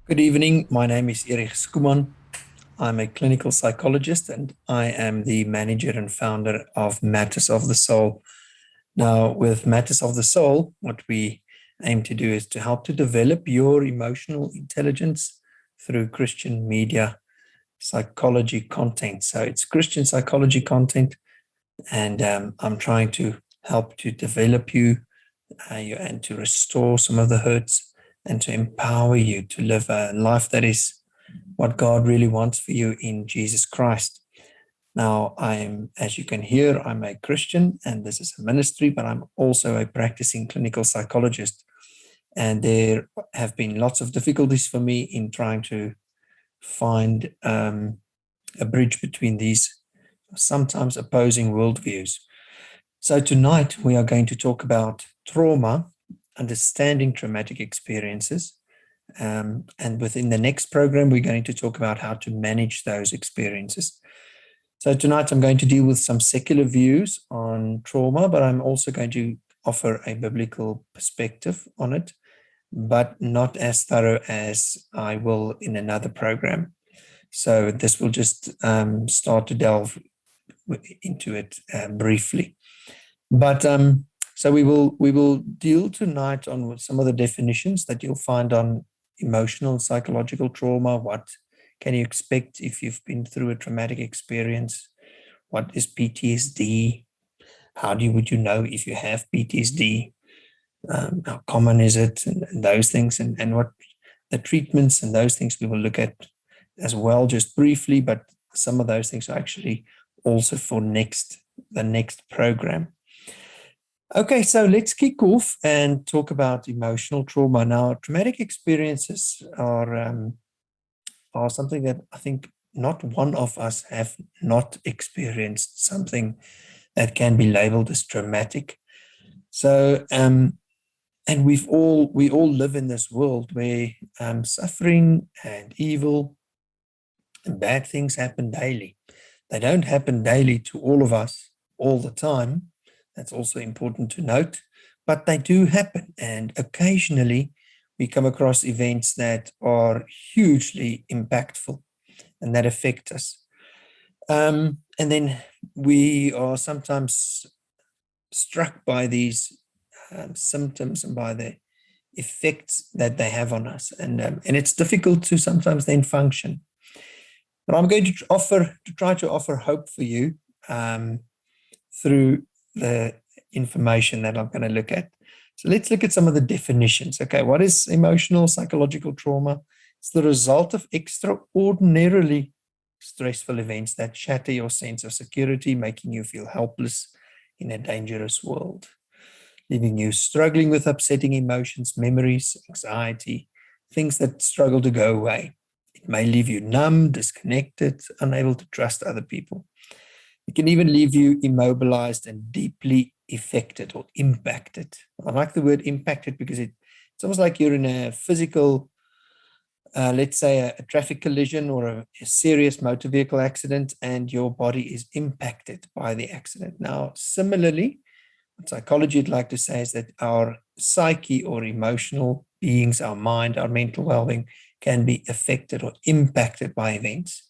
Good evening. My name is Erich Schoeman. I'm a clinical psychologist and I am the manager and founder of Matters of the Soul. Now, with Matters of the Soul, what we aim to do is to help to develop your emotional intelligence through Christian media psychology content. So it's Christian psychology content, and I'm trying to help to develop you and to restore some of the hurts and to empower you to live a life that is what God really wants for you in Jesus Christ. Now, as you can hear, I'm a Christian and this is a ministry, but I'm also a practicing clinical psychologist. And there have been lots of difficulties for me in trying to find a bridge between these sometimes opposing worldviews. So tonight we are going to talk about trauma, understanding traumatic experiences. And within the next program, we're going to talk about how to manage those experiences. So tonight I'm going to deal with some secular views on trauma, but I'm also going to offer a biblical perspective on it, but not as thorough as I will in another program. So this will just start to delve into it briefly. But so we will deal tonight on some of the definitions that you'll find on emotional and psychological trauma. What can you expect if you've been through a traumatic experience? What is PTSD? Would you know if you have PTSD? How common is it? And those things, and what the treatments and those things we will look at as well, just briefly. But some of those things are actually also for the next program. Okay, so let's kick off and talk about emotional trauma. Now, traumatic experiences are something that I think not one of us have not experienced something that can be labeled as traumatic. So, and we all live in this world where suffering and evil and bad things happen daily. They don't happen daily to all of us all the time. That's also important to note, but they do happen. And occasionally we come across events that are hugely impactful and that affect us. And then we are sometimes struck by these symptoms and by the effects that they have on us. And it's difficult to sometimes then function. But I'm going to try to offer hope for you through the information that I'm going to look at. So let's look at some of the definitions. Okay, what is emotional psychological trauma? It's the result of extraordinarily stressful events that shatter your sense of security, making you feel helpless in a dangerous world, leaving you struggling with upsetting emotions, memories, anxiety, things that struggle to go away. It may leave you numb, disconnected, unable to trust other people. It can even leave you immobilized and deeply affected or impacted. I like the word impacted because it's almost like you're in a physical, let's say a traffic collision or a serious motor vehicle accident, and your body is impacted by the accident. Now, similarly, what psychology would like to say is that our psyche or emotional beings, our mind, our mental well-being can be affected or impacted by events.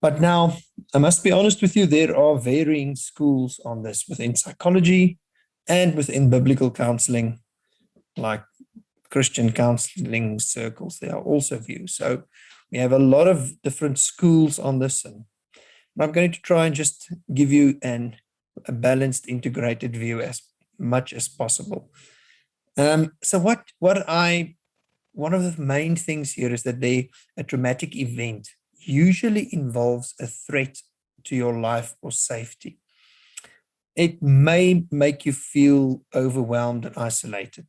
But now, I must be honest with you, there are varying schools on this within psychology and within biblical counseling, like Christian counseling circles. There are also views. So we have a lot of different schools on this. And I'm going to try and just give you a balanced, integrated view as much as possible. So one of the main things here is that a traumatic event usually involves a threat to your life or safety. It may make you feel overwhelmed and isolated,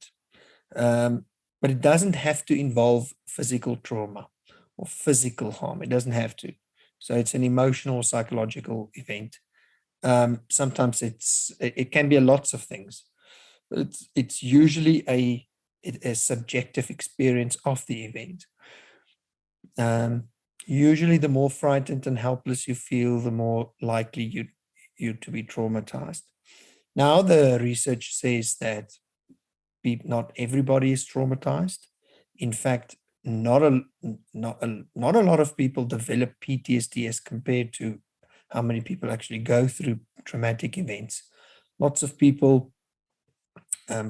but it doesn't have to involve physical trauma or physical harm. It doesn't have to. So it's an emotional, psychological event. Sometimes it can be lots of things, but it's usually a subjective experience of the event. Usually the more frightened and helpless you feel, the more likely you to be traumatized. Now, the research says that not everybody is traumatized. In fact, not a lot of people develop PTSD as compared to how many people actually go through traumatic events. Lots of people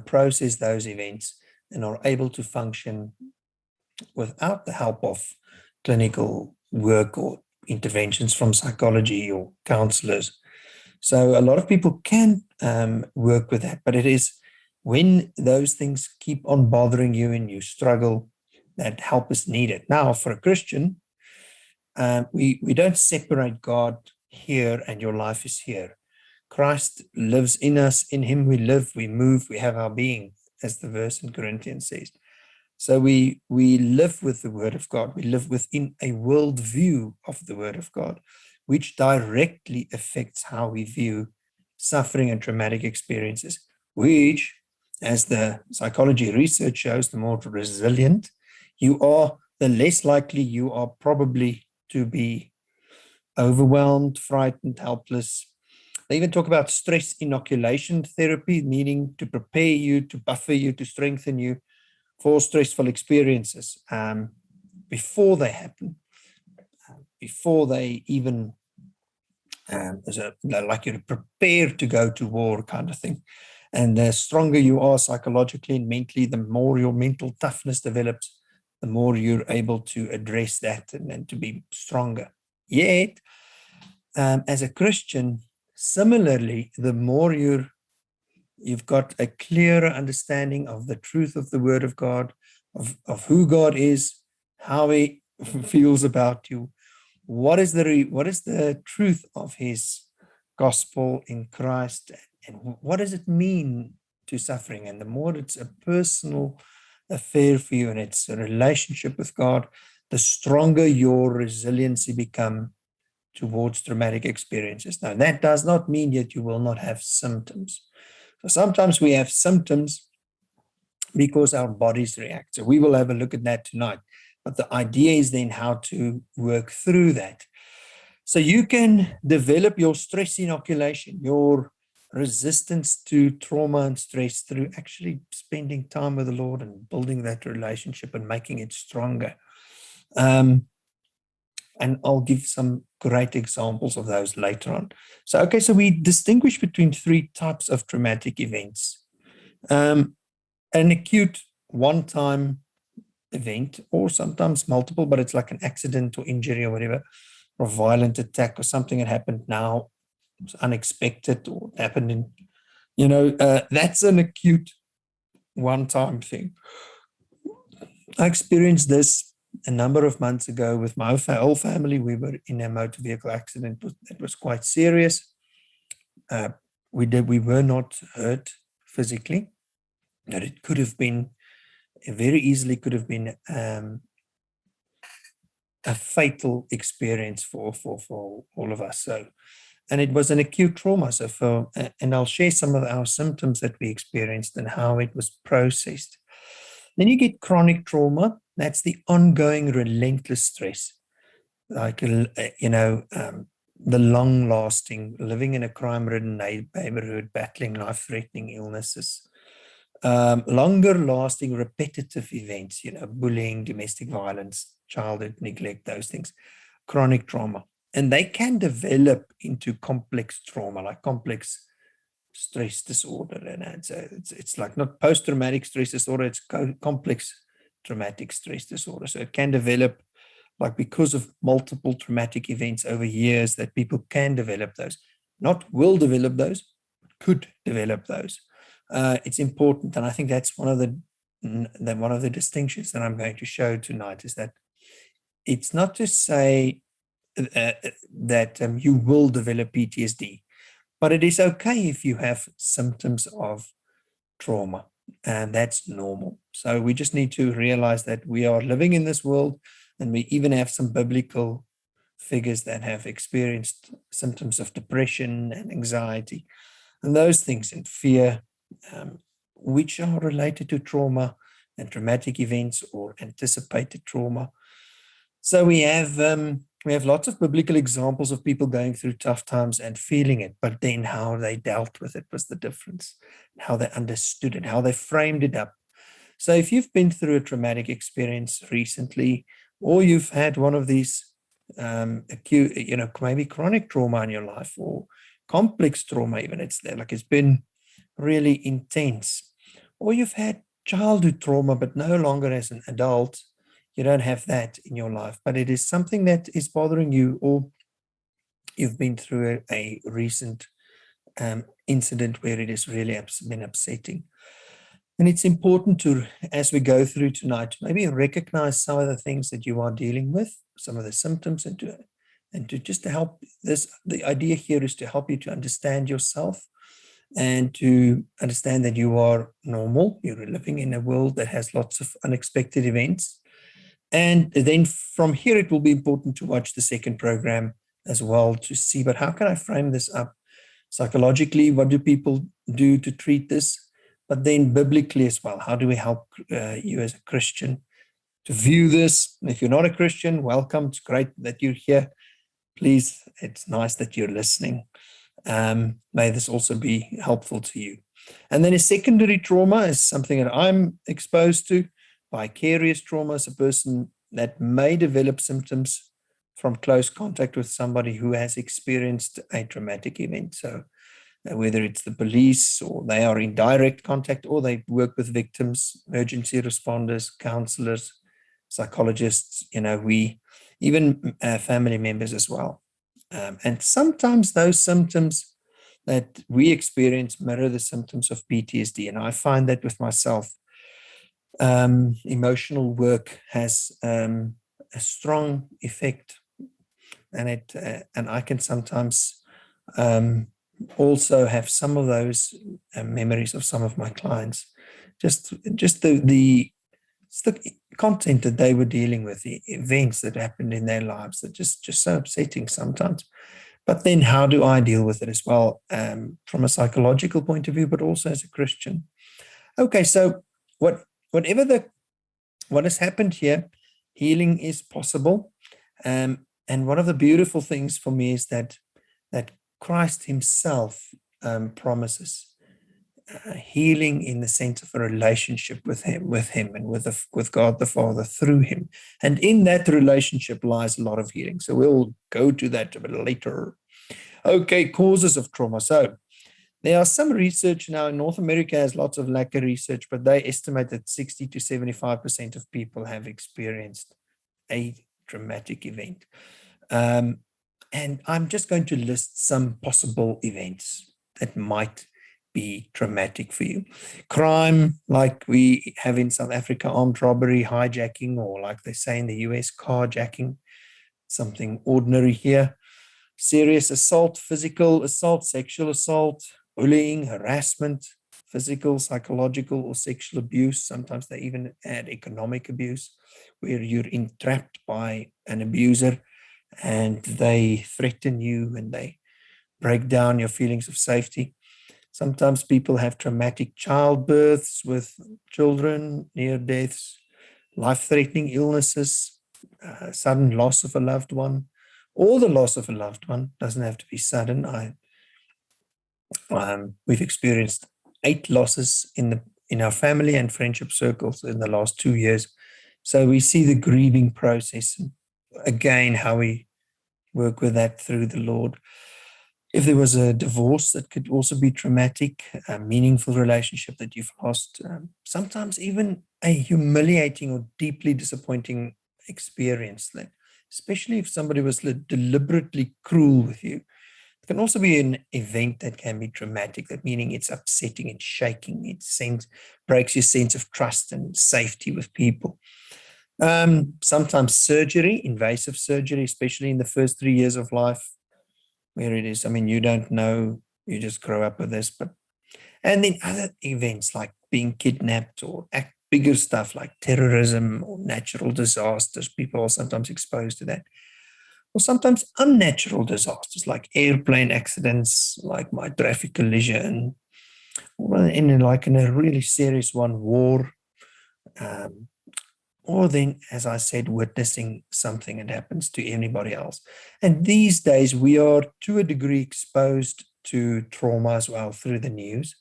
process those events and are able to function without the help of clinical work or interventions from psychology or counselors. So a lot of people can work with that, but it is when those things keep on bothering you and you struggle that help is needed. Now, for a Christian, we don't separate God here and your life is here. Christ lives in us. In him we live, we move, we have our being, as the verse in Corinthians says. So we live with the word of God. We live within a worldview of the word of God, which directly affects how we view suffering and traumatic experiences, which, as the psychology research shows, the more resilient you are, the less likely you are probably to be overwhelmed, frightened, helpless. They even talk about stress inoculation therapy, meaning to prepare you, to buffer you, to strengthen you for stressful experiences before they happen, before they even, like you're prepared to go to war kind of thing. And the stronger you are psychologically and mentally, the more your mental toughness develops, the more you're able to address that and to be stronger. Yet, as a Christian, similarly, the more you've got a clearer understanding of the truth of the word of God, of who God is, how he feels about you, what is the truth of his gospel in Christ, and what does it mean to suffering. And the more it's a personal affair for you and it's a relationship with God, the stronger your resiliency become towards traumatic experiences. Now, that does not mean that you will not have symptoms. So sometimes we have symptoms because our bodies react. So we will have a look at that tonight. But the idea is then how to work through that. So you can develop your stress inoculation, your resistance to trauma and stress through actually spending time with the Lord and building that relationship and making it stronger. And I'll give some great examples of those later on. So we distinguish between three types of traumatic events. An acute one-time event, or sometimes multiple, but it's like an accident or injury or whatever, or a violent attack or something that happened now, it's unexpected or happened in, that's an acute one-time thing. I experienced this a number of months ago with my whole family. We were in a motor vehicle accident that was quite serious. We were not hurt physically, but it could have been, very easily could have been a fatal experience for all of us. So, and it was an acute trauma. So and I'll share some of our symptoms that we experienced and how it was processed. Then you get chronic trauma. That's the ongoing, relentless stress, like the long-lasting, living in a crime-ridden neighborhood, battling life-threatening illnesses, longer-lasting, repetitive events, bullying, domestic violence, childhood neglect, those things, chronic trauma. And they can develop into complex trauma, like complex stress disorder. And so it's like not post-traumatic stress disorder, it's complex traumatic stress disorder. So it can develop, like, because of multiple traumatic events over years, that people can develop those. Not will develop those, could develop those. It's important, and I think that's one of the distinctions that I'm going to show tonight, is that it's not to say that you will develop PTSD, but it is okay if you have symptoms of trauma, and that's normal. So we just need to realize that we are living in this world, and we even have some biblical figures that have experienced symptoms of depression and anxiety and those things, and fear, which are related to trauma and traumatic events or anticipated trauma. So we have lots of biblical examples of people going through tough times and feeling it, but then how they dealt with it was the difference, how they understood it, how they framed it up. So if you've been through a traumatic experience recently, or you've had one of these acute, maybe chronic trauma in your life, or complex trauma, even it's been really intense, or you've had childhood trauma, but no longer as an adult, you don't have that in your life, but it is something that is bothering you, or you've been through a recent incident where it has really been upsetting. And it's important to, as we go through tonight, maybe recognize some of the things that you are dealing with, some of the symptoms, and to just to help this. The idea here is to help you to understand yourself and to understand that you are normal. You're living in a world that has lots of unexpected events. And then from here, it will be important to watch the second program as well to see, but how can I frame this up psychologically? What do people do to treat this? But then biblically as well, how do we help you as a Christian to view this? And if you're not a Christian, welcome. It's great that you're here. Please, it's nice that you're listening. May this also be helpful to you. And then a secondary trauma is something that I'm exposed to. Vicarious trauma is a person that may develop symptoms from close contact with somebody who has experienced a traumatic event. So whether it's the police, or they are in direct contact, or they work with victims, emergency responders, counselors, psychologists, we even family members as well. And sometimes those symptoms that we experience mirror the symptoms of PTSD. And I find that with myself, emotional work has a strong effect, and I can sometimes also have some of those memories of some of my clients, just the content that they were dealing with, the events that happened in their lives that just so upsetting sometimes. But then how do I deal with it as well, from a psychological point of view, but also as a Christian? Okay, so what has happened here, healing is possible. And one of the beautiful things for me is that Christ himself promises healing in the sense of a relationship with him and with God the Father through him. And in that relationship lies a lot of healing. So we'll go to that a bit later. Okay, causes of trauma. So there are some research now in North America, has lots of lack of research, but they estimate that 60 to 75% of people have experienced a traumatic event. And I'm just going to list some possible events that might be traumatic for you. Crime, like we have in South Africa, armed robbery, hijacking, or like they say in the US, carjacking, something ordinary here. Serious assault, physical assault, sexual assault, bullying, harassment, physical, psychological, or sexual abuse. Sometimes they even add economic abuse, where you're entrapped by an abuser and they threaten you and they break down your feelings of safety. Sometimes people have traumatic childbirths with children, near deaths, life-threatening illnesses, sudden loss of a loved one, or the loss of a loved one. Doesn't have to be sudden. We've experienced 8 losses in our family and friendship circles in the last 2 years. So we see the grieving process, and again, how we work with that through the Lord. If there was a divorce, that could also be traumatic, a meaningful relationship that you've lost, sometimes even a humiliating or deeply disappointing experience, especially if somebody was deliberately cruel with you. It can also be an event that can be traumatic, that meaning it's upsetting, it's shaking, it breaks your sense of trust and safety with people. Sometimes surgery, invasive surgery, especially in the first 3 years of life, where it is, you don't know, you just grow up with this. And then other events like being kidnapped, or bigger stuff like terrorism or natural disasters. People are sometimes exposed to that. Or sometimes unnatural disasters like airplane accidents, like my traffic collision, or in a really serious one, war. Or then, as I said, witnessing something that happens to anybody else. And these days, we are to a degree exposed to trauma as well through the news.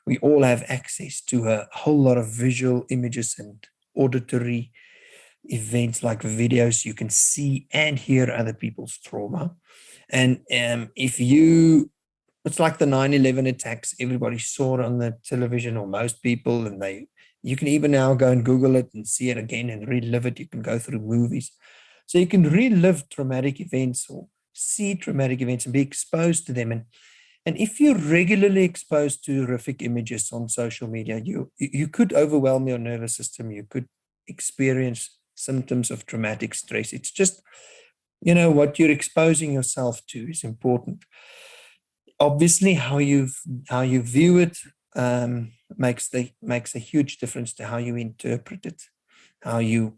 we all have access to a whole lot of visual images and auditory events like videos. You can see and hear other people's trauma. And it's like the 9/11 attacks. Everybody saw it on the television, or most people, and you can even now go and Google it and see it again and relive it. You can go through movies. So you can relive traumatic events or see traumatic events and be exposed to them. And if you're regularly exposed to horrific images on social media, you could overwhelm your nervous system. You could experience symptoms of traumatic stress. It's just, what you're exposing yourself to is important. Obviously, how you view it makes a huge difference to how you interpret it,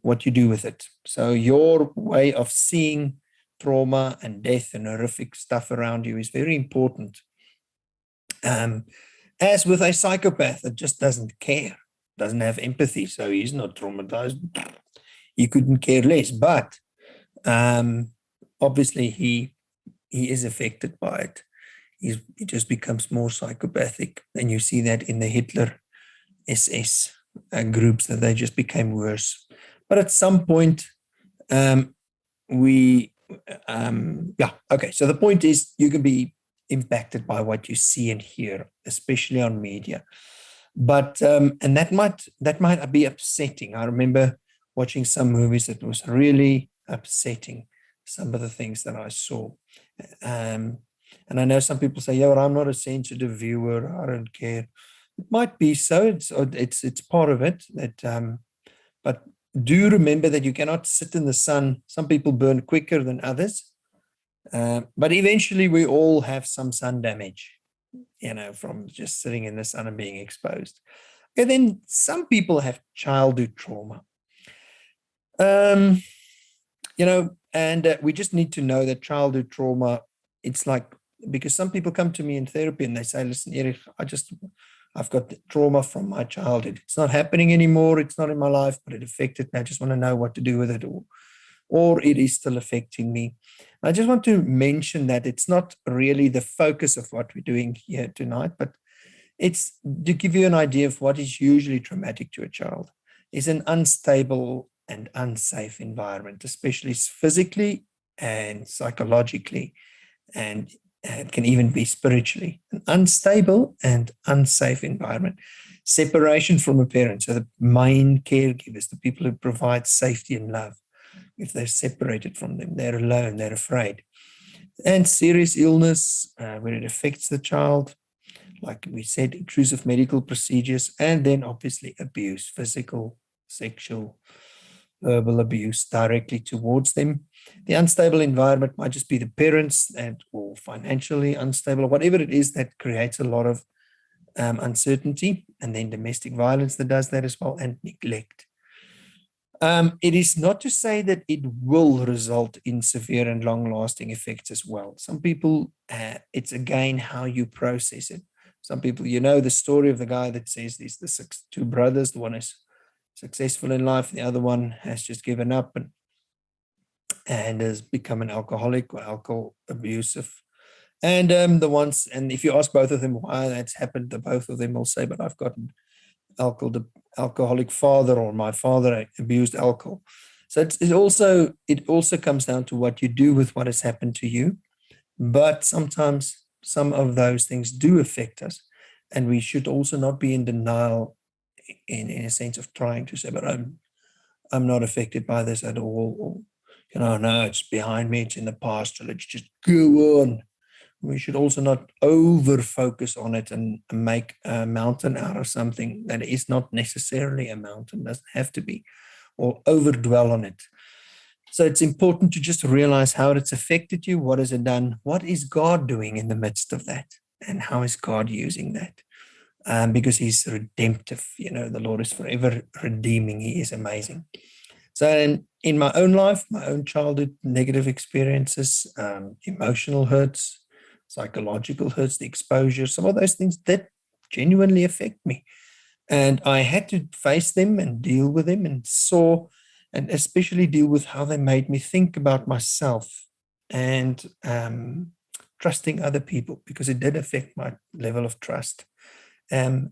what you do with it. So your way of seeing trauma and death and horrific stuff around you is very important. As with a psychopath that just doesn't care, doesn't have empathy, so he's not traumatized. He couldn't care less, but obviously he is affected by it. He just becomes more psychopathic, and you see that in the Hitler SS groups, that they just became worse. But at some point, so the point is, you can be impacted by what you see and hear, especially on media. But and that might be upsetting. I remember watching some movies that was really upsetting, some of the things that I saw. And I know some people say, yeah, well, I'm not a sensitive viewer, I don't care. It might be so, it's part of it. But do remember that you cannot sit in the sun. Some people burn quicker than others. But eventually we all have some sun damage, from just sitting in the sun and being exposed. And then some people have childhood trauma. And we just need to know that childhood trauma, it's like, because some people come to me in therapy and they say, listen, Erich, I've got trauma from my childhood. It's not happening anymore. It's not in my life, but it affected me. I just want to know what to do with it, or it is still affecting me. I just want to mention that it's not really the focus of what we're doing here tonight, but it's to give you an idea of what is usually traumatic to a child. Is an unstable and unsafe environment, especially physically and psychologically, and it can even be spiritually. An unstable and unsafe environment. Separation from a parent, so the main caregivers, the people who provide safety and love. If they're separated from them, they're alone, they're afraid. And serious illness, where it affects the child, like we said, intrusive medical procedures, and then obviously abuse, physical, sexual, verbal abuse directly towards them. The unstable environment might just be the parents, or financially unstable, or whatever it is that creates a lot of uncertainty, and then domestic violence that does that as well, and neglect. It is not to say that it will result in severe and long-lasting effects as well. Some people, it's again how you process it. Some people, the story of the guy that says there's the two brothers, the one is successful in life, the other one has just given up and has become an alcoholic or alcohol abusive. And if you ask both of them why that's happened, both of them will say, but I've got an alcoholic father, or my father abused alcohol. So it also comes down to what you do with what has happened to you. But sometimes some of those things do affect us, and we should also not be in denial in a sense of trying to say, but I'm not affected by this at all, or no, it's behind me, it's in the past, so let's just go on. We should also not over focus on it and make a mountain out of something that is not necessarily a mountain, doesn't have to be, or over dwell on it. So it's important to just realize how it's affected you. What has it done? What is God doing in the midst of that? And how is God using that? Because he's redemptive. The Lord is forever redeeming. He is amazing. So in my own life, my own childhood negative experiences, emotional hurts, psychological hurts, the exposure, some of those things that genuinely affect me. And I had to face them and deal with them, and especially deal with how they made me think about myself and trusting other people, because it did affect my level of trust And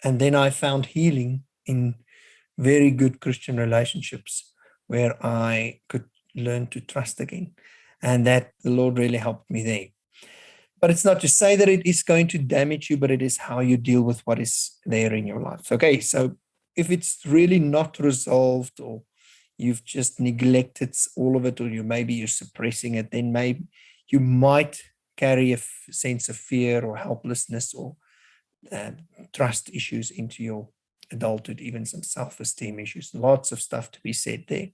then I found healing in very good Christian relationships where I could learn to trust again. And that the Lord really helped me there. But it's not to say that it is going to damage you, but it is how you deal with what is there in your life. Okay, so if it's really not resolved, or you've just neglected all of it, or maybe you're suppressing it, then maybe you might carry a sense of fear or helplessness or trust issues into your adulthood, even some self-esteem issues. Lots of stuff to be said there.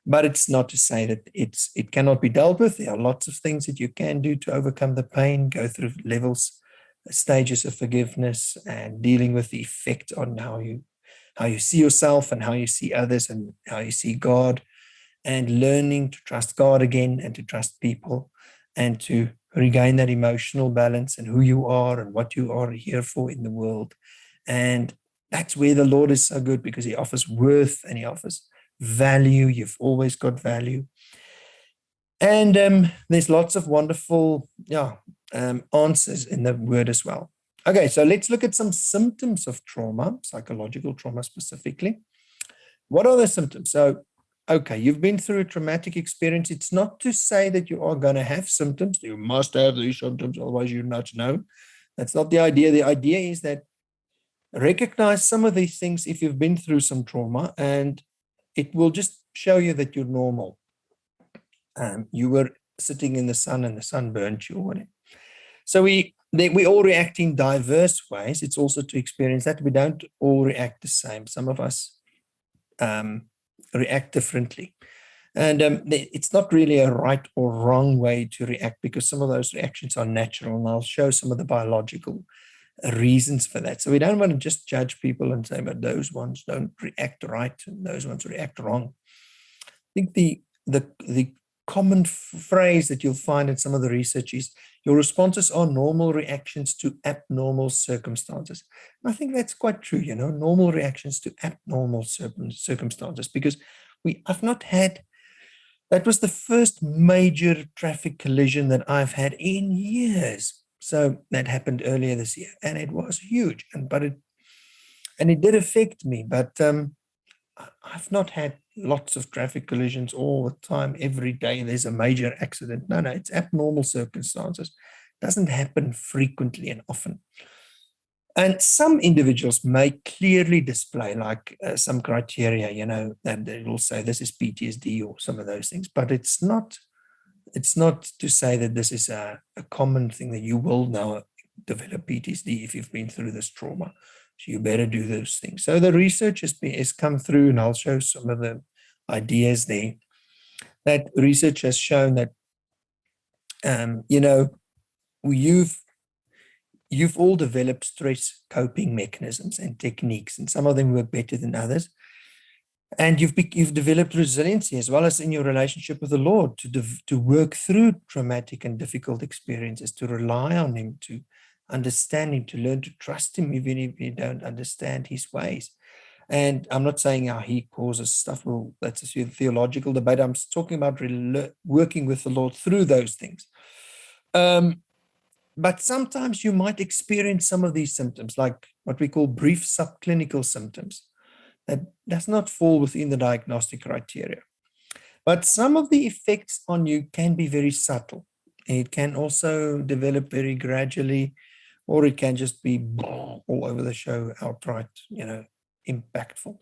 But it's not to say that it cannot be dealt with. There are lots of things that you can do to overcome the pain, go through levels, stages of forgiveness, and dealing with the effect on how you see yourself and how you see others and how you see God, and learning to trust God again and to trust people and to regain that emotional balance and who you are and what you are here for in the world. And that's where the Lord is so good, because he offers worth and he offers value. You've always got value. And there's lots of wonderful answers in the word as well. Okay, so let's look at some symptoms of trauma, psychological trauma specifically. What are the symptoms? So, okay, you've been through a traumatic experience. It's not to say that you are going to have symptoms. You must have these symptoms, otherwise you're not. No, that's not the idea. The idea is that recognize some of these things if you've been through some trauma, and it will just show you that you're normal. You were sitting in the sun and the sun burnt you or whatever. So we all react in diverse ways. It's also to experience that we don't all react the same. Some of us react differently. And it's not really a right or wrong way to react, because some of those reactions are natural, and I'll show some of the biological reasons for that. So we don't want to just judge people and say, but those ones don't react right and those ones react wrong. I think the common phrase that you'll find in some of the research is your responses are normal reactions to abnormal circumstances. And I think that's quite true, normal reactions to abnormal circumstances, because I've not had, that was the first major traffic collision that I've had in years. So that happened earlier this year, and it was huge, and it did affect me, but I've not had lots of traffic collisions all the time. Every day there's a major accident. No, it's abnormal circumstances. It doesn't happen frequently and often. And some individuals may clearly display some criteria, that they will say this is PTSD or some of those things, but it's not to say that this is a common thing that you will now develop PTSD if you've been through this trauma. So you better do those things. So the research has come through, and I'll show some of the ideas there. That research has shown that, you've all developed stress coping mechanisms and techniques, and some of them work better than others. And you've developed resiliency as well as in your relationship with the Lord to work through traumatic and difficult experiences, to rely on him, to understand him, to learn to trust him even if you don't understand his ways. And I'm not saying how he causes stuff. Well, that's a theological debate. I'm talking about working with the Lord through those things. But sometimes you might experience some of these symptoms, like what we call brief subclinical symptoms, that does not fall within the diagnostic criteria. But some of the effects on you can be very subtle. It can also develop very gradually, or it can just be all over the show, outright, impactful.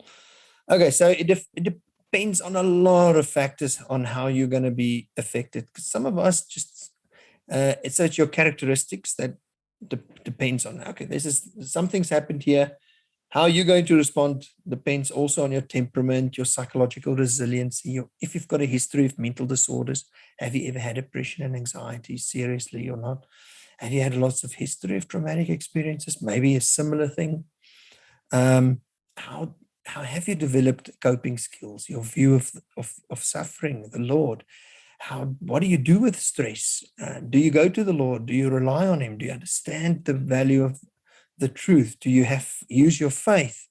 Okay, so it depends on a lot of factors on how you're going to be affected. Some of us just, it's your characteristics that depends on, okay, something's happened here. How you're going to respond depends also on your temperament, your psychological resiliency, if you've got a history of mental disorders. Have you ever had depression and anxiety seriously or not? Have you had lots of history of traumatic experiences? Maybe a similar thing. How have you developed coping skills, your view of suffering, the Lord? What do you do with stress? Do you go to the Lord? Do you rely on him? Do you understand the value of the truth? Do you use your faith?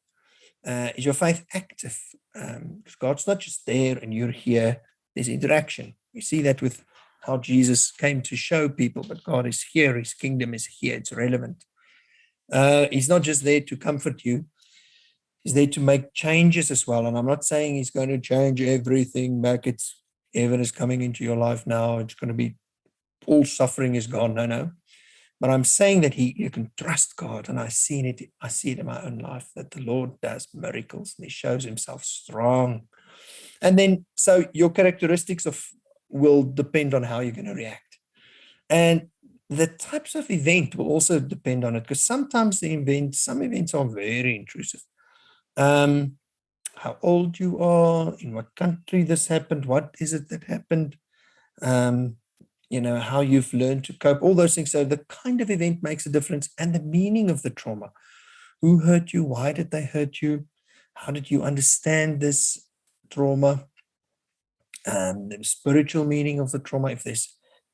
Is your faith active? Because God's not just there and you're here. There's interaction. You see that with how Jesus came to show people, but God is here. His kingdom is here. It's relevant. He's not just there to comfort you. He's there to make changes as well. And I'm not saying he's going to change everything back. Heaven is coming into your life now. It's going to be all suffering is gone. No. But I'm saying that you can trust God. And I see it in my own life that the Lord does miracles and he shows himself strong. And then, so your characteristics will depend on how you're going to react. And the types of event will also depend on it, because sometimes some events are very intrusive. How old you are, in what country this happened, what is it that happened, how you've learned to cope, all those things. So the kind of event makes a difference, and the meaning of the trauma. Who hurt you? Why did they hurt you? How did you understand this trauma? The spiritual meaning of the trauma,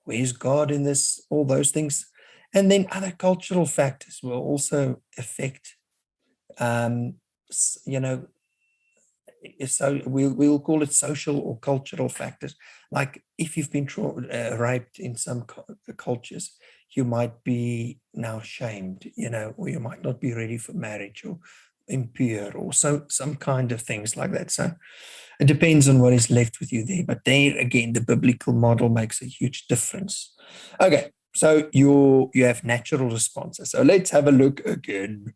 where's God in this, all those things. And then other cultural factors will also affect, so we'll call it social or cultural factors. Like if you've been raped in some cultures, you might be now shamed, or you might not be ready for marriage, or impure, or some kind of things like that. So it depends on what is left with you there. But there again, the biblical model makes a huge difference. Okay, so you have natural responses. So let's have a look again.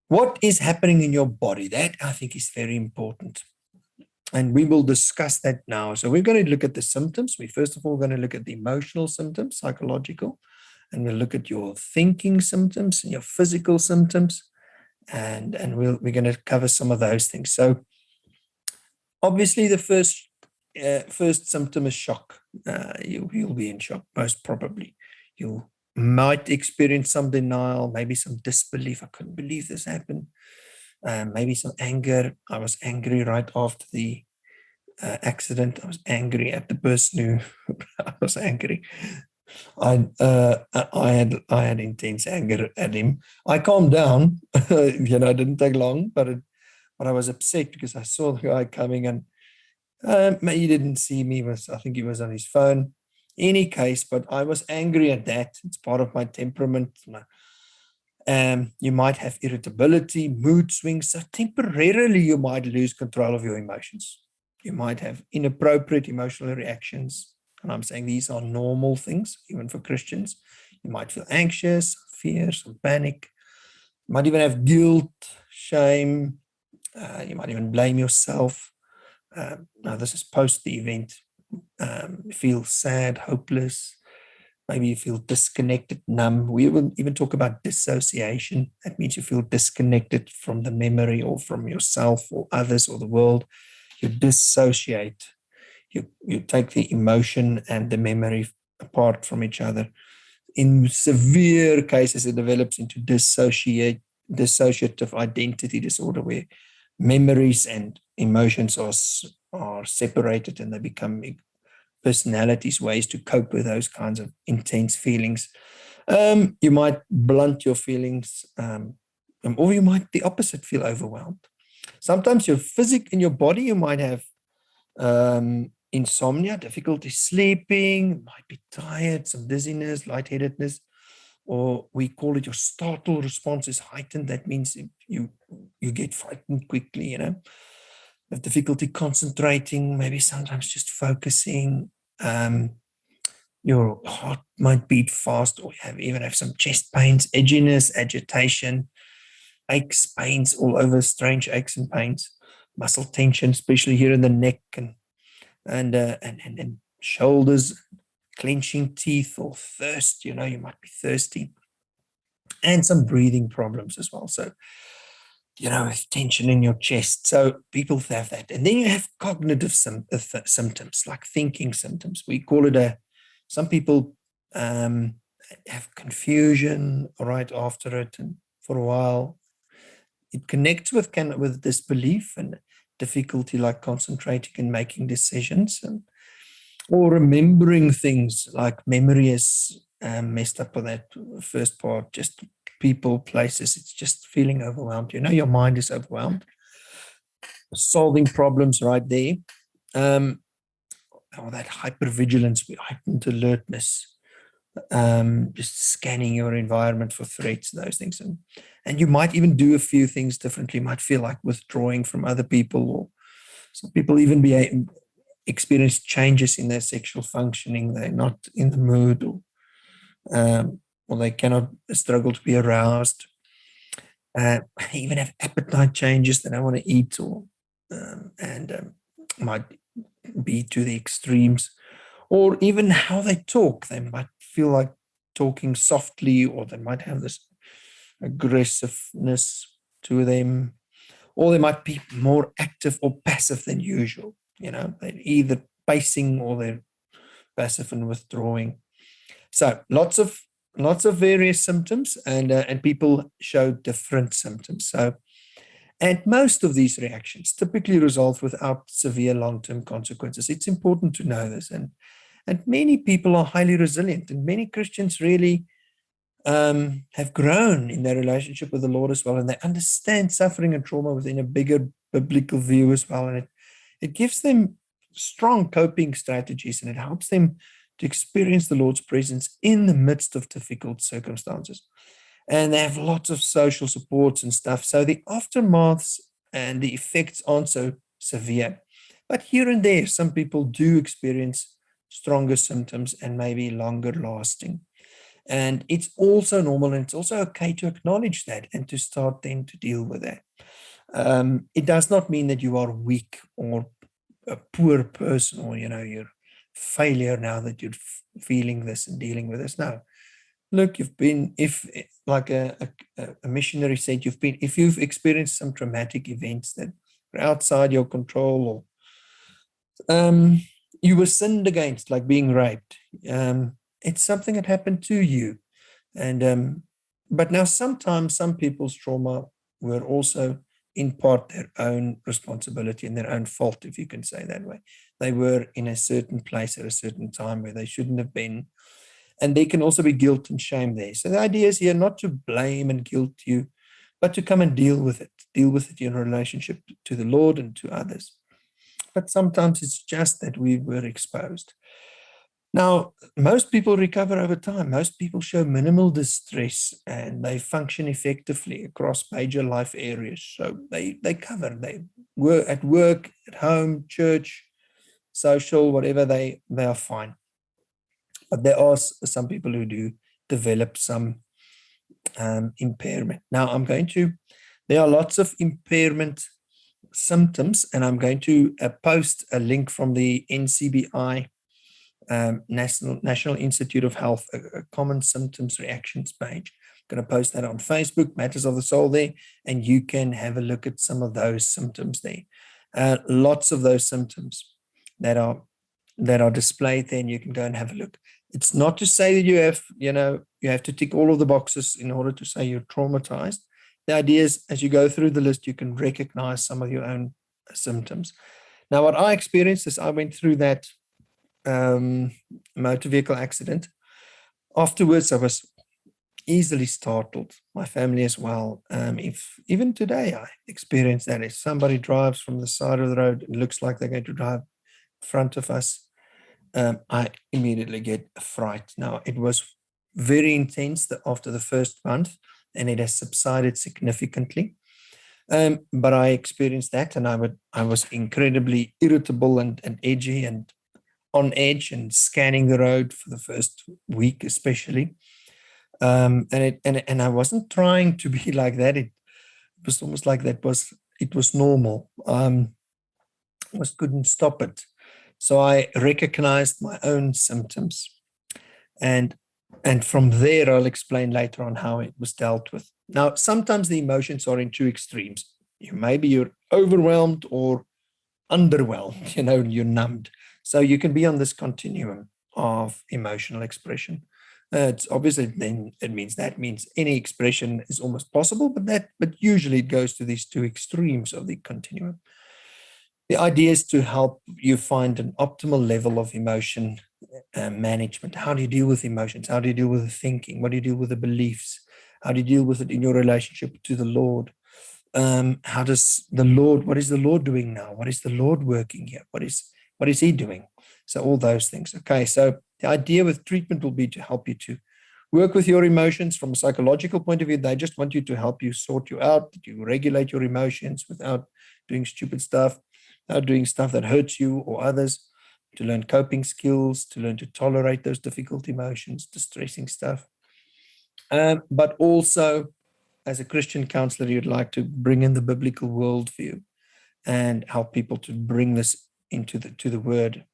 What is happening in your body? That I think is very important. And we will discuss that now. So we're going to look at the symptoms. We first of all going to look at the emotional symptoms, psychological, and we'll look at your thinking symptoms and your physical symptoms. And we're going to cover some of those things. So obviously the first symptom is shock. You'll be in shock, most probably. You might experience some denial, maybe some disbelief. I couldn't believe this happened. Maybe some anger. I was angry right after the accident. I was angry at the person who I was angry. I had intense anger at him. I calmed down. It didn't take long, but I was upset because I saw the guy coming, and he didn't see me. I think he was on his phone. Any case, but I was angry at that. It's part of my temperament. You might have irritability, mood swings. So temporarily, you might lose control of your emotions. You might have inappropriate emotional reactions. And I'm saying these are normal things, even for Christians. You might feel anxious, fear, some panic. You might even have guilt, shame. You might even blame yourself. Now, this is post the event. You feel sad, hopeless. Maybe you feel disconnected, numb. We will even talk about dissociation. That means you feel disconnected from the memory or from yourself or others or the world. You dissociate. You take the emotion and the memory apart from each other. In severe cases, it develops into dissociative identity disorder, where memories and emotions are separated and they become personalities, ways to cope with those kinds of intense feelings. You might blunt your feelings, or you might the opposite, feel overwhelmed. Sometimes in your body, you might have insomnia, difficulty sleeping, might be tired, some dizziness, lightheadedness, or we call it your startle response is heightened. That means you get frightened quickly, have difficulty concentrating, maybe sometimes just focusing. Your heart might beat fast, or even have some chest pains, edginess, agitation, aches, pains all over, strange aches and pains, muscle tension, especially here in the neck and shoulders, clenching teeth, or thirst. You might be thirsty, and some breathing problems as well. So, tension in your chest. So people have that. And then you have cognitive symptoms, like thinking symptoms. We call it some people have confusion right after it, and for a while it connects with disbelief and difficulty, like concentrating and making decisions, or remembering things. Like memory is messed up with that first part, just people, places. It's just feeling overwhelmed. Your mind is overwhelmed, solving problems right there. Or that hypervigilance, heightened alertness, just scanning your environment for threats, those things. And you might even do a few things differently. You might feel like withdrawing from other people, or some people even experience changes in their sexual functioning. They're not in the mood, or they cannot struggle to be aroused. Even have appetite changes. They don't want to eat, and might be to the extremes. Or even how they talk. They might feel like talking softly, or they might have this aggressiveness to them, or they might be more active or passive than usual. They're either pacing or they're passive and withdrawing. So lots of various symptoms, and people show different symptoms. And most of these reactions typically resolve without severe long-term consequences. It's important to know this, and many people are highly resilient, and many Christians really have grown in their relationship with the Lord as well, and they understand suffering and trauma within a bigger biblical view as well, and it gives them strong coping strategies, and it helps them to experience the Lord's presence in the midst of difficult circumstances. And they have lots of social supports and stuff. So the aftermaths and the effects aren't so severe. But here and there, some people do experience stronger symptoms and maybe longer lasting. And it's also normal, and it's also okay to acknowledge that and to start then to deal with that. It does not mean that you are weak or a poor person, or you're failure now that you're feeling this and dealing with this. No, look, if like a missionary said, if you've experienced some traumatic events that are outside your control, or you were sinned against, like being raped, it's something that happened to you. And but now sometimes some people's trauma were also in part their own responsibility and their own fault, if you can say that way. They were in a certain place at a certain time where they shouldn't have been. And there can also be guilt and shame there. So the idea is here not to blame and guilt you, but to come and deal with it in relationship to the Lord and to others. But sometimes it's just that we were exposed. Now, most people recover over time. Most people show minimal distress, and they function effectively across major life areas. So they were at work, at home, church, social, whatever, they are fine. But there are some people who do develop some impairment. Now, there are lots of impairment symptoms, and I'm going to post a link from the NCBI, National Institute of Health, a common symptoms reactions page. I'm going to post that on Facebook, Matters of the Soul there, and you can have a look at some of those symptoms there. Lots of those symptoms that are displayed there, and you can go and have a look. It's not to say that you have to tick all of the boxes in order to say you're traumatized. The idea is, as you go through the list, you can recognize some of your own symptoms. Now, what I experienced is I went through that motor vehicle accident. Afterwards, I was easily startled. My family as well. If even today I experience that, if somebody drives from the side of the road, it looks like they're going to drive in front of us, I immediately get a fright. Now, it was very intense after the first month, and it has subsided significantly. But I experienced that, and I was incredibly irritable and edgy and on edge and scanning the road for the first week, especially. And I wasn't trying to be like that. It was almost like it was normal. I just couldn't stop it. So I recognized my own symptoms, and from there I'll explain later on how it was dealt with. Now, sometimes the emotions are in two extremes. Maybe you're overwhelmed or underwhelmed, you're numbed. So you can be on this continuum of emotional expression. It's obviously then that means any expression is almost possible, but usually it goes to these two extremes of the continuum. The idea is to help you find an optimal level of emotion management. How do you deal with emotions? How do you deal with the thinking? What do you deal with the beliefs? How do you deal with it in your relationship to the Lord? What is the Lord doing now? What is the Lord working here? What is he doing? So all those things. Okay, so the idea with treatment will be to help you to work with your emotions from a psychological point of view. They just want you to help you sort you out, that you regulate your emotions without doing stupid stuff, without doing stuff that hurts you or others, to learn coping skills, to learn to tolerate those difficult emotions, distressing stuff. But also, as a Christian counselor, you'd like to bring in the biblical worldview and help people to bring this into the word.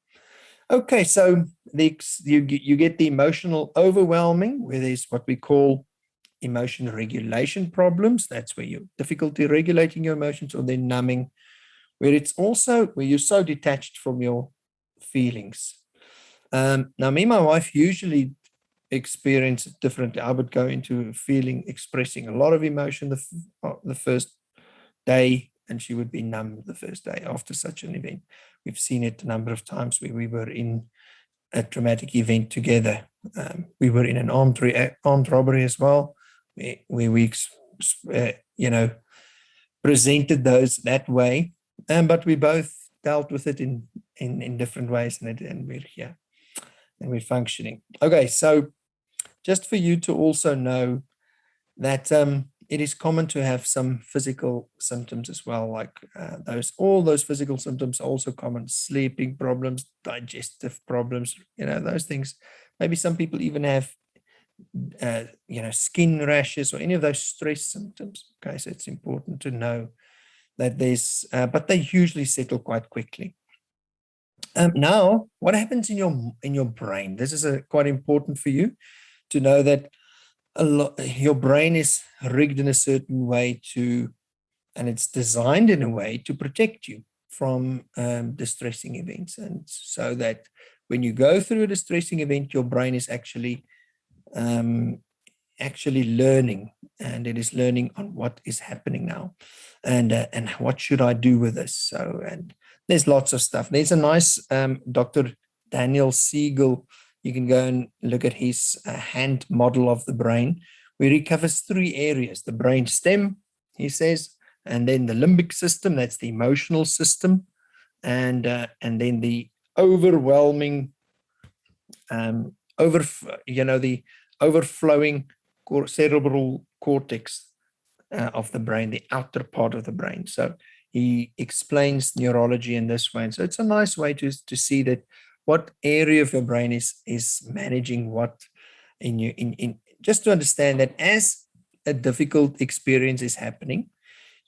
Okay, so you get the emotional overwhelming, where there's what we call emotion regulation problems. That's where you difficulty regulating your emotions, or then numbing, where it's also where you're so detached from your feelings. Now, me and my wife usually experience it differently. I would go into expressing a lot of emotion the first day, and she would be numb the first day after such an event. We've seen it a number of times where we were in a traumatic event together. We were in an armed robbery as well, where we, presented those that way, but we both dealt with it in different ways, and we're here and we're functioning. Okay, so just for you to also know that it is common to have some physical symptoms as well, like all those physical symptoms are also common: sleeping problems, digestive problems, those things. Maybe some people even have skin rashes or any of those stress symptoms. Okay, so it's important to know that but they usually settle quite quickly. Now, what happens in your brain? This is quite important for you to know that your brain is rigged in a certain way and it's designed in a way to protect you from distressing events. And so that when you go through a distressing event, your brain is actually learning, and it is learning on what is happening now, and what should I do with this. So, and there's lots of stuff. There's a nice Dr. Daniel Siegel. You can go and look at his hand model of the brain, where he covers 3 areas: the brain stem, he says, and then the limbic system, that's the emotional system, and then the overwhelming, the overflowing cerebral cortex of the brain, the outer part of the brain. So he explains neurology in this way. And so it's a nice way to see that what area of your brain is managing what in just to understand that as a difficult experience is happening,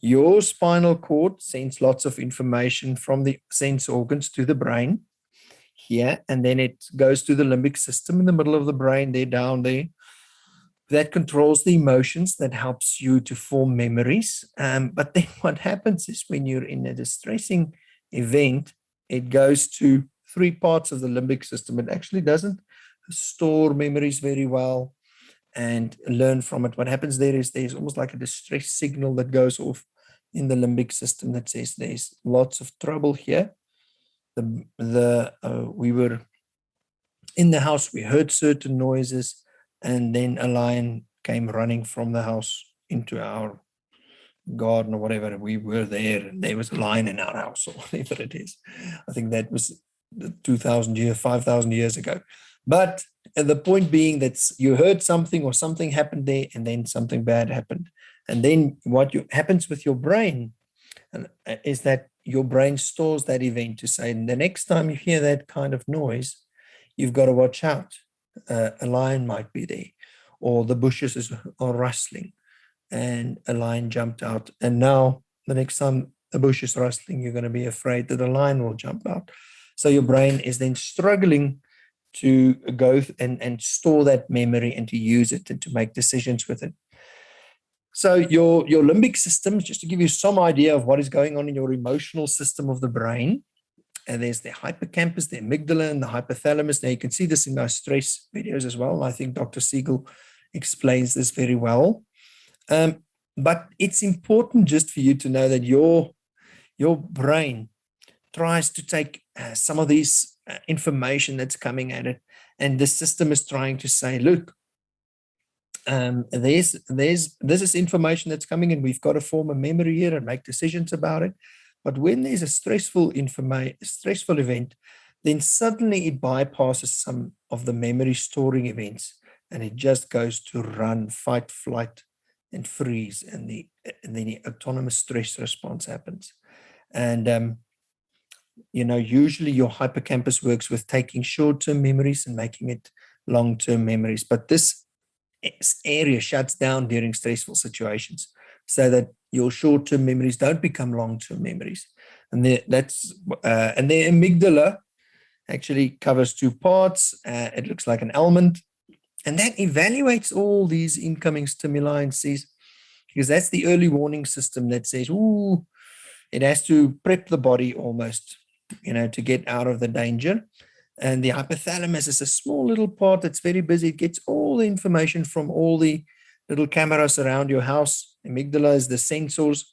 your spinal cord sends lots of information from the sense organs to the brain here, and then it goes to the limbic system in the middle of the brain, there, down there, that controls the emotions, that helps you to form memories. But then what happens is when you're in a distressing event, it goes to 3 parts of the limbic system. It actually doesn't store memories very well and learn from it. What happens there's almost like a distress signal that goes off in the limbic system that says there's lots of trouble here. We were in the house, we heard certain noises, and then a lion came running from the house into our garden or whatever. We were there, and there was a lion in our house, or whatever it is. I think that was 5,000 years ago. But the point being that you heard something, or something happened there, and then something bad happened. And then what happens with your brain is that your brain stores that event to say, the next time you hear that kind of noise, you've got to watch out. A lion might be there, or the bushes are rustling, and a lion jumped out. And now the next time the bush is rustling, you're going to be afraid that a lion will jump out. So your brain is then struggling to go and store that memory and to use it and to make decisions with it. So your limbic system, just to give you some idea of what is going on in your emotional system of the brain, and there's the hippocampus, the amygdala, and the hypothalamus. Now you can see this in our stress videos as well. I think Dr. Siegel explains this very well. But it's important just for you to know that your brain tries to take some of these information that's coming at it, and the system is trying to say, look, this is information that's coming in. We've got to form a memory here and make decisions about it. But when there's a stressful event, then suddenly it bypasses some of the memory storing events, and it just goes to run, fight, flight, and freeze, and then the autonomous stress response happens. And usually your hippocampus works with taking short-term memories and making it long-term memories, but this area shuts down during stressful situations so that your short-term memories don't become long-term memories. And and the amygdala actually covers two parts. It looks like an almond, and that evaluates all these incoming stimuli and says, because that's the early warning system that says, ooh, it has to prep the body almost, to get out of the danger. And the hypothalamus is a small little part that's very busy. It gets all the information from all the little cameras around your house. Amygdala is the sensors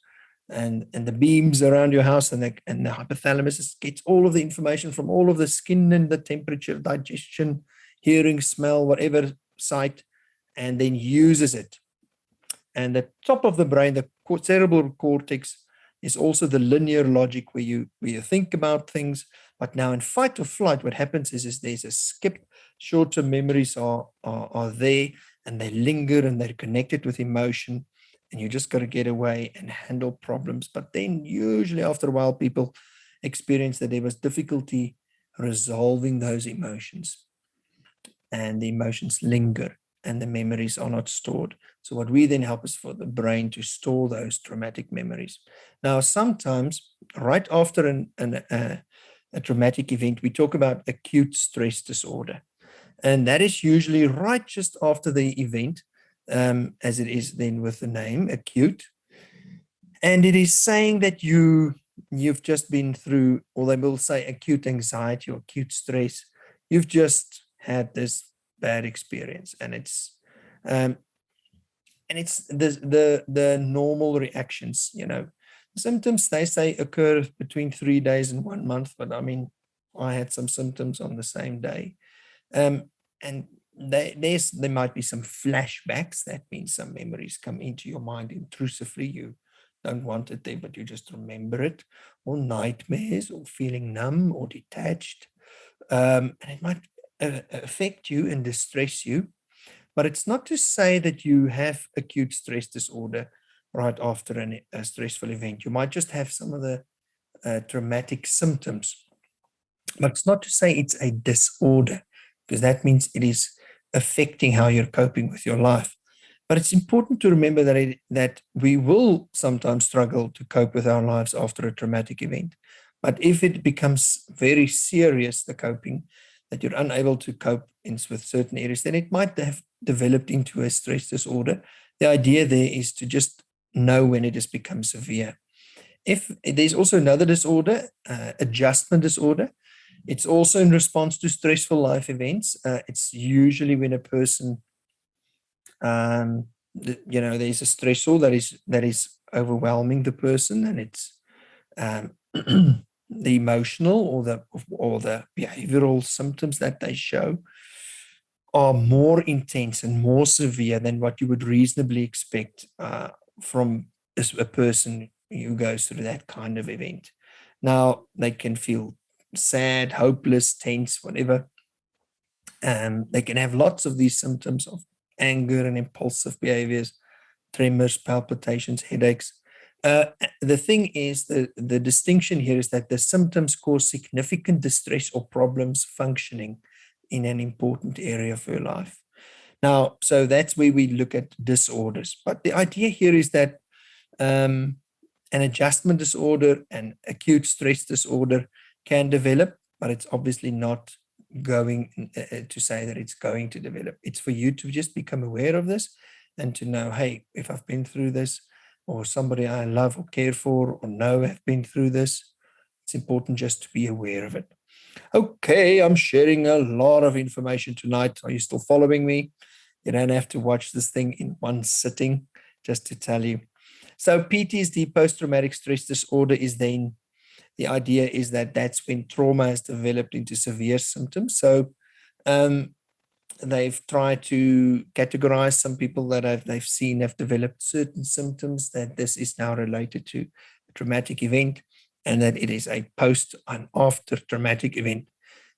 and the beams around your house, and the hypothalamus gets all of the information from all of the skin and the temperature, digestion, hearing, smell, whatever sight, and then uses it. And the top of the brain, the cerebral cortex, is also the linear logic where you think about things. But now in fight or flight, what happens is there's a skip. Short-term memories are there, and they linger, and they're connected with emotion, and you just got to get away and handle problems. But then usually after a while, people experience that there was difficulty resolving those emotions, and the emotions linger, and the memories are not stored. So what we then help is for the brain to store those traumatic memories. Now, sometimes right after a traumatic event, we talk about acute stress disorder. And that is usually right just after the event, as it is then with the name, acute. And it is saying that you've just been through, or they will say acute anxiety or acute stress. You've just had this bad experience, and it's the normal reactions. Symptoms, they say, occur between 3 days and 1 month, but I mean, I had some symptoms on the same day. And there might be some flashbacks. That means some memories come into your mind intrusively. You don't want it there, but you just remember it. Or nightmares, or feeling numb or detached. And it might affect you and distress you. But it's not to say that you have acute stress disorder right after a stressful event. You might just have some of the traumatic symptoms. But it's not to say it's a disorder, because that means it is affecting how you're coping with your life. But it's important to remember that we will sometimes struggle to cope with our lives after a traumatic event. But if it becomes very serious, the coping, that you're unable to cope with certain areas, then it might have developed into a stress disorder. The idea there is to just know when it has become severe. If there's also another disorder, adjustment disorder, it's also in response to stressful life events. It's usually when a person, there's a stressor that is overwhelming the person, and it's the emotional or the behavioral symptoms that they show are more intense and more severe than what you would reasonably expect from a person who goes through that kind of event. Now, they can feel sad, hopeless, tense, whatever. They can have lots of these symptoms of anger and impulsive behaviors, tremors, palpitations, headaches. The thing is, the distinction here is that the symptoms cause significant distress or problems functioning in an important area of your life. Now, so that's where we look at disorders. But the idea here is that an adjustment disorder and acute stress disorder can develop, but it's obviously not going to say that it's going to develop. It's for you to just become aware of this and to know, hey, if I've been through this, or somebody I love or care for or know have been through this, it's important just to be aware of it. Okay, I'm sharing a lot of information tonight. Are you still following me? You don't have to watch this thing in one sitting, just to tell you. So PTSD, post-traumatic stress disorder, is then, the idea is that that's when trauma has developed into severe symptoms. So they've tried to categorize some people that they've seen have developed certain symptoms, that this is now related to a traumatic event, and that it is a post and after traumatic event.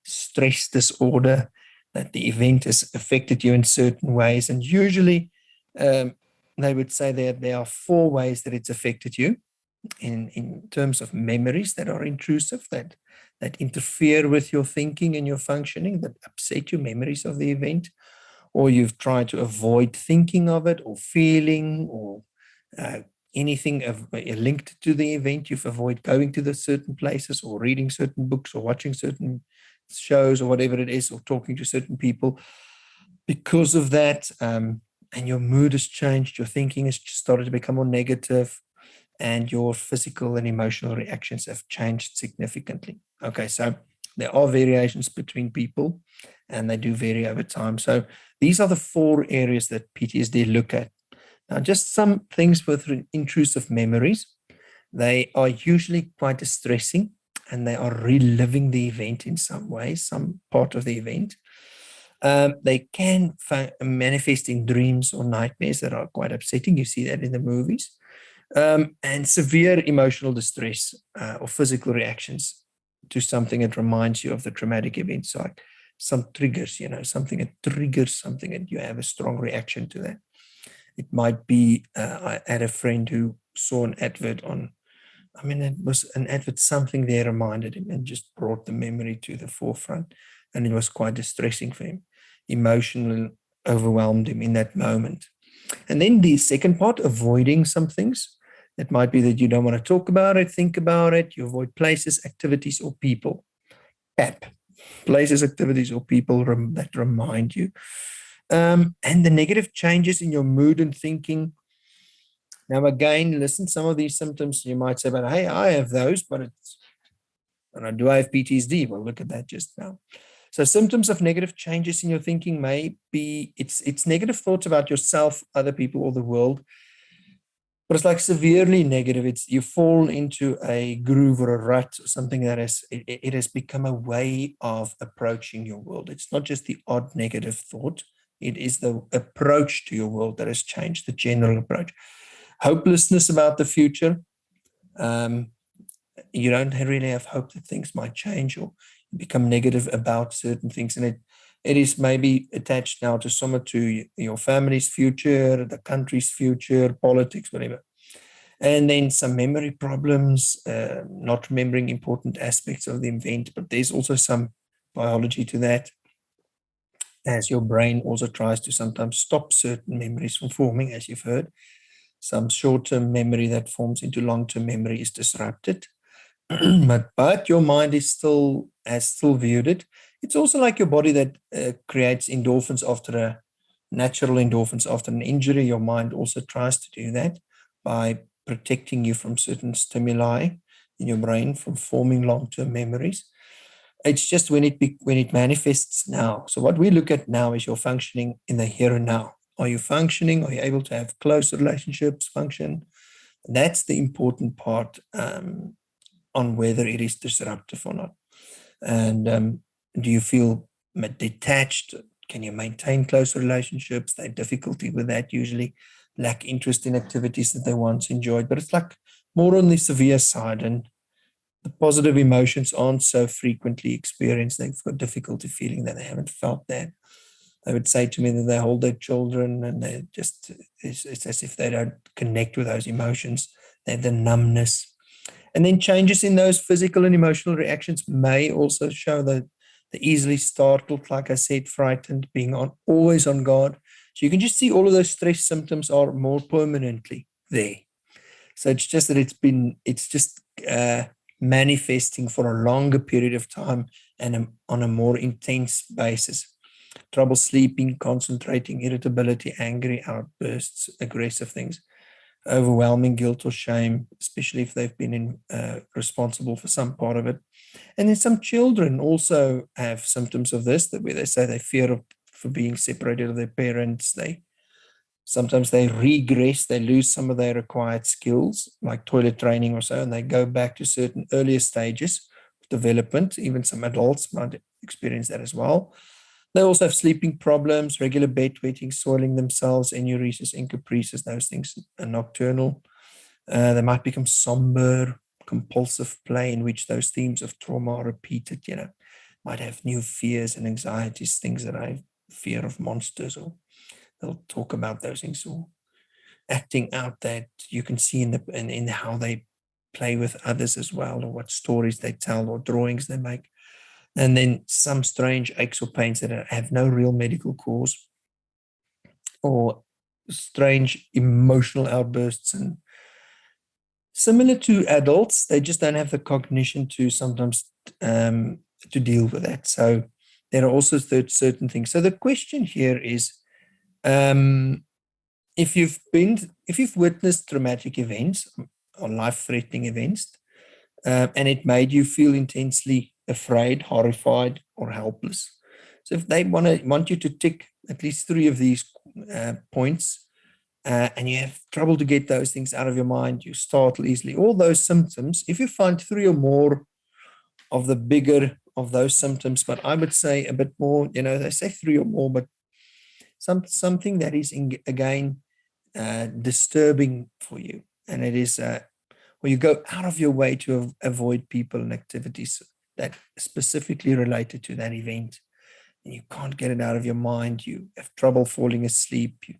stress disorder, that the event has affected you in certain ways. And usually they would say that there are 4 ways that it's affected you in terms of memories that are intrusive, that interfere with your thinking and your functioning, that upset your memories of the event, or you've tried to avoid thinking of it or feeling or anything linked to the event. You've avoided going to the certain places or reading certain books or watching certain shows or whatever it is, or talking to certain people because of that. And your mood has changed, your thinking has started to become more negative, and your physical and emotional reactions have changed significantly. Okay, so there are variations between people and they do vary over time. So these are the 4 areas that PTSD look at. Now, just some things with intrusive memories. They are usually quite distressing and they are reliving the event in some way, some part of the event. They can manifest in dreams or nightmares that are quite upsetting. You see that in the movies. And severe emotional distress or physical reactions to something that reminds you of the traumatic event. So like some triggers, something that triggers something and you have a strong reaction to that. It might be, I had a friend who saw an advert it was an advert, something there reminded him and just brought the memory to the forefront. And it was quite distressing for him. Emotionally overwhelmed him in that moment. And then the second part, avoiding some things. It might be that you don't want to talk about it, think about it. You avoid places, activities, or people. PAP, places, activities, or people that remind you. And the negative changes in your mood and thinking. Now, again, listen, some of these symptoms you might say, but hey, I have those, but do I have PTSD? Well, look at that just now. So symptoms of negative changes in your thinking may be, it's negative thoughts about yourself, other people, or the world. But it's like severely negative. You fall into a groove or a rut, or something that it has become a way of approaching your world. It's not just the odd negative thought. It is the approach to your world that has changed, the general approach. Hopelessness about the future. You don't really have hope that things might change, or you become negative about certain things. And it is maybe attached now to your family's future, the country's future, politics, whatever. And then some memory problems, not remembering important aspects of the event, but there's also some biology to that, as your brain also tries to sometimes stop certain memories from forming, as you've heard. Some short-term memory that forms into long-term memory is disrupted. but your mind has still viewed it. It's also like your body that creates endorphins natural endorphins after an injury. Your mind also tries to do that by protecting you from certain stimuli in your brain from forming long-term memories. It's just when it manifests now. So what we look at now is your functioning in the here and now. Are you functioning? Are you able to have close relationships function? That's the important part on whether it is disruptive or not. And do you feel detached? Can you maintain close relationships? They have difficulty with that, usually lack interest in activities that they once enjoyed. But it's like more on the severe side, and the positive emotions aren't so frequently experienced. They've got difficulty feeling that they haven't felt that. They would say to me that they hold their children and they just, it's as if they don't connect with those emotions. They have the numbness. And then changes in those physical and emotional reactions may also show that they're easily startled, like I said, frightened, being always on guard. So you can just see all of those stress symptoms are more permanently there. So it's just that it's just manifesting for a longer period of time and on a more intense basis. Trouble sleeping, concentrating, irritability, angry outbursts, aggressive things, overwhelming guilt or shame, especially if they've been responsible for some part of it. And then some children also have symptoms of this, where they say they fear for being separated of their parents. Sometimes they regress, they lose some of their acquired skills, like toilet training or so, and they go back to certain earlier stages of development. Even some adults might experience that as well. They also have sleeping problems, regular bedwetting, soiling themselves, enuresis, encopresis, those things are nocturnal. They might become somber, compulsive play in which those themes of trauma are repeated. might have new fears and anxieties, things that I fear of monsters, or they'll talk about those things, or acting out that you can see in how they play with others as well, or what stories they tell or drawings they make. And then some strange aches or pains that have no real medical cause, or strange emotional outbursts. And similar to adults, they just don't have the cognition to sometimes to deal with that. So there are also certain things. So the question here is, if you've witnessed traumatic events or life-threatening events, and it made you feel intensely afraid, horrified, or helpless. So if they want you to tick at least 3 of these points, and you have trouble to get those things out of your mind, you startle easily, all those symptoms, if you find 3 or more of the bigger of those symptoms, but I would say a bit more, they say 3 or more, but something that is, again, disturbing for you, and it is where you go out of your way to avoid people and activities that specifically related to that event, and you can't get it out of your mind, you have trouble falling asleep, you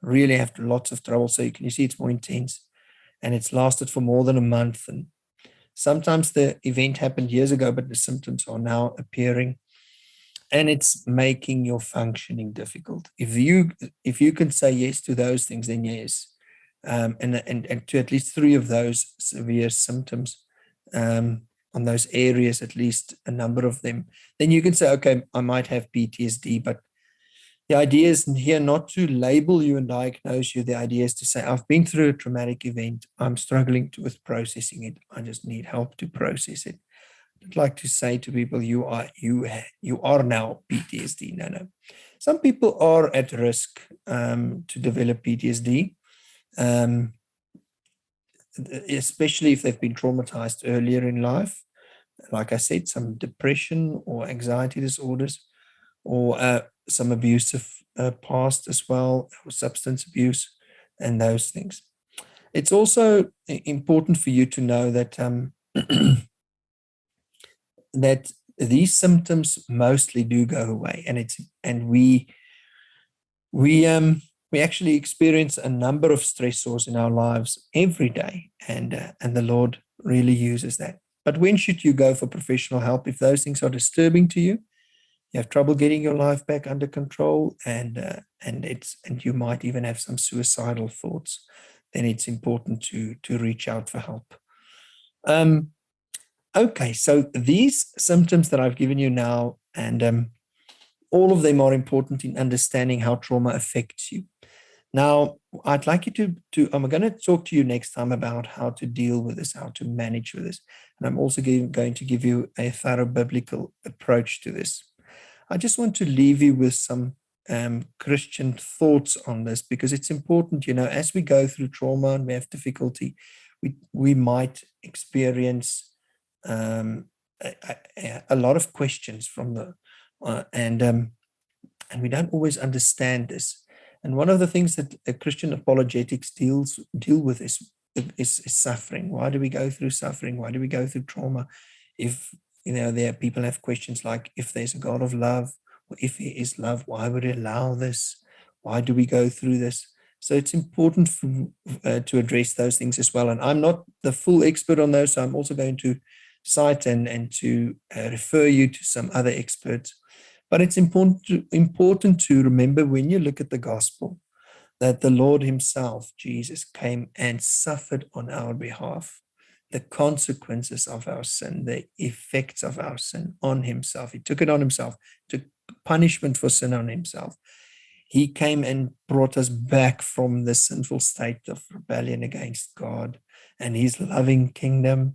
really have lots of trouble. So you see it's more intense, and it's lasted for more than a month, and sometimes the event happened years ago, but the symptoms are now appearing, and it's making your functioning difficult. If you can say yes to those things, then yes, and to at least 3 of those severe symptoms, on those areas, at least a number of them, then you can say, okay, I might have PTSD. But the idea is here not to label you and diagnose you. The idea is to say, I've been through a traumatic event. I'm struggling with processing it. I just need help to process it. I'd like to say to people, you are now PTSD. No. Some people are at risk to develop PTSD, especially if they've been traumatized earlier in life. Like I said, some depression or anxiety disorders, or some abusive past as well, or substance abuse, and those things. It's also important for you to know that that these symptoms mostly do go away, and we actually experience a number of stressors in our lives every day, and the Lord really uses that. But when should you go for professional help? If those things are disturbing to you, you have trouble getting your life back under control, and you might even have some suicidal thoughts, then it's important to reach out for help. Okay, so these symptoms that I've given you now, and all of them are important in understanding how trauma affects you. Now, I'd like you to I'm going to talk to you next time about how to deal with this, how to manage with this. And I'm also going to give you a thorough biblical approach to this. I just want to leave you with some Christian thoughts on this, because it's important, as we go through trauma and we have difficulty, we might experience a lot of questions from and we don't always understand this. And one of the things that Christian apologetics deal with is suffering. Why do we go through suffering? Why do we go through trauma? If there people have questions like, if there's a God of love, or if He is love, why would He allow this? Why do we go through this? So it's important to address those things as well. And I'm not the full expert on those, so I'm also going to cite and to refer you to some other experts. But it's important to remember, when you look at the gospel, that the Lord Himself, Jesus, came and suffered on our behalf. The consequences of our sin, the effects of our sin on Himself. He took it on Himself, took punishment for sin on Himself. He came and brought us back from the sinful state of rebellion against God and His loving kingdom.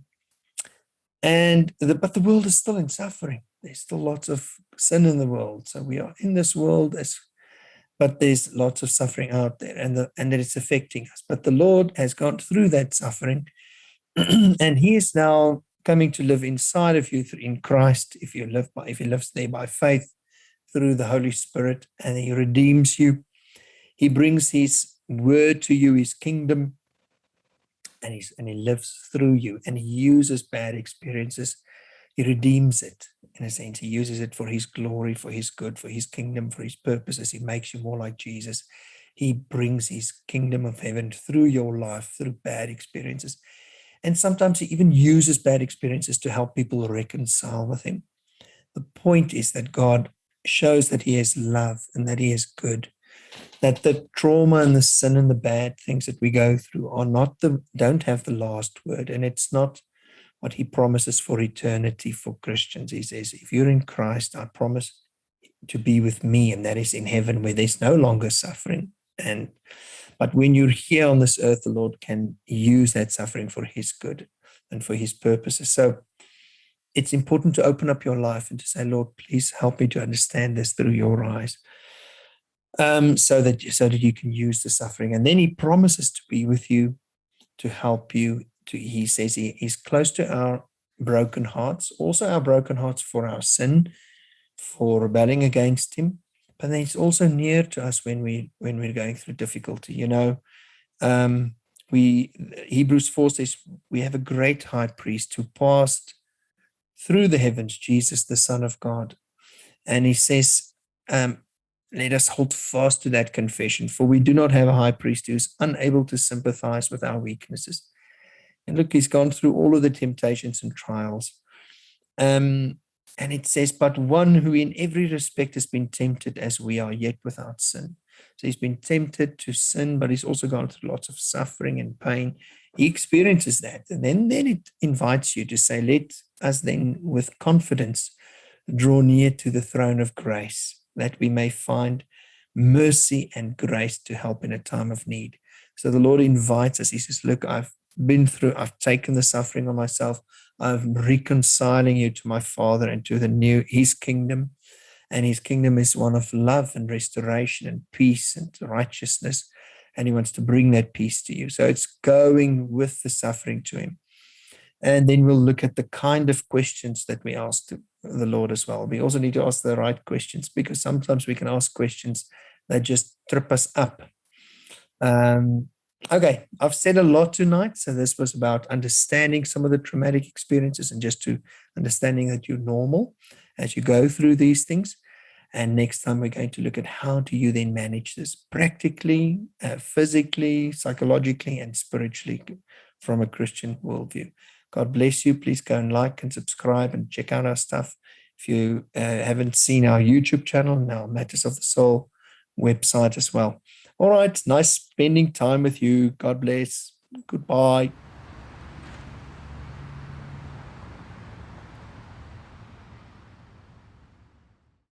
But the world is still in suffering. There's still lots of sin in the world. So we are in this world, but there's lots of suffering out there, and that it's affecting us. But the Lord has gone through that suffering, and He is now coming to live inside of you in Christ. If He lives there by faith through the Holy Spirit, and He redeems you, He brings His word to you, His kingdom, and He lives through you, and He uses bad experiences. He redeems it, in a sense. He uses it for his glory, for his good, for his kingdom, for his purposes. He makes you more like Jesus. He brings his kingdom of heaven through your life, through bad experiences. And sometimes he even uses bad experiences to help people reconcile with him. The point is that God shows that he is love and that he is good, that the trauma and the sin and the bad things that we go through don't have the last word. And it's not what he promises for eternity for Christians. He says, if you're in Christ, I promise to be with me, and that is in heaven where there's no longer suffering. But when you're here on this earth, the Lord can use that suffering for his good and for his purposes. So it's important to open up your life and to say, Lord, please help me to understand this through your eyes, so that you can use the suffering. And then he promises to be with you, to help you. He says he's close to our broken hearts, also our broken hearts for our sin, for rebelling against him. But then he's also near to us when we're going through difficulty. Hebrews 4 says we have a great high priest who passed through the heavens, Jesus, the Son of God. And he says, let us hold fast to that confession, for we do not have a high priest who is unable to sympathize with our weaknesses. And look, he's gone through all of the temptations and trials. And it says, but one who in every respect has been tempted as we are, yet without sin. So he's been tempted to sin, but he's also gone through lots of suffering and pain. He experiences that. And then it invites you to say, let us then with confidence draw near to the throne of grace, that we may find mercy and grace to help in a time of need. So the Lord invites us. He says, look, I've I've taken the suffering on myself. I'm reconciling you to my Father and to his kingdom. And his kingdom is one of love and restoration and peace and righteousness. And he wants to bring that peace to you. So it's going with the suffering to him. And then we'll look at the kind of questions that we ask to the Lord as well. We also need to ask the right questions, because sometimes we can ask questions that just trip us up. Okay, I've said a lot tonight. So this was about understanding some of the traumatic experiences and just to understanding that you're normal as you go through these things. And next time we're going to look at how do you then manage this practically, physically, psychologically, and spiritually from a Christian worldview. God bless you. Please go and like and subscribe and check out our stuff. If you haven't seen our YouTube channel and our Matters of the Soul website as well. All right. Nice spending time with you. God bless. Goodbye.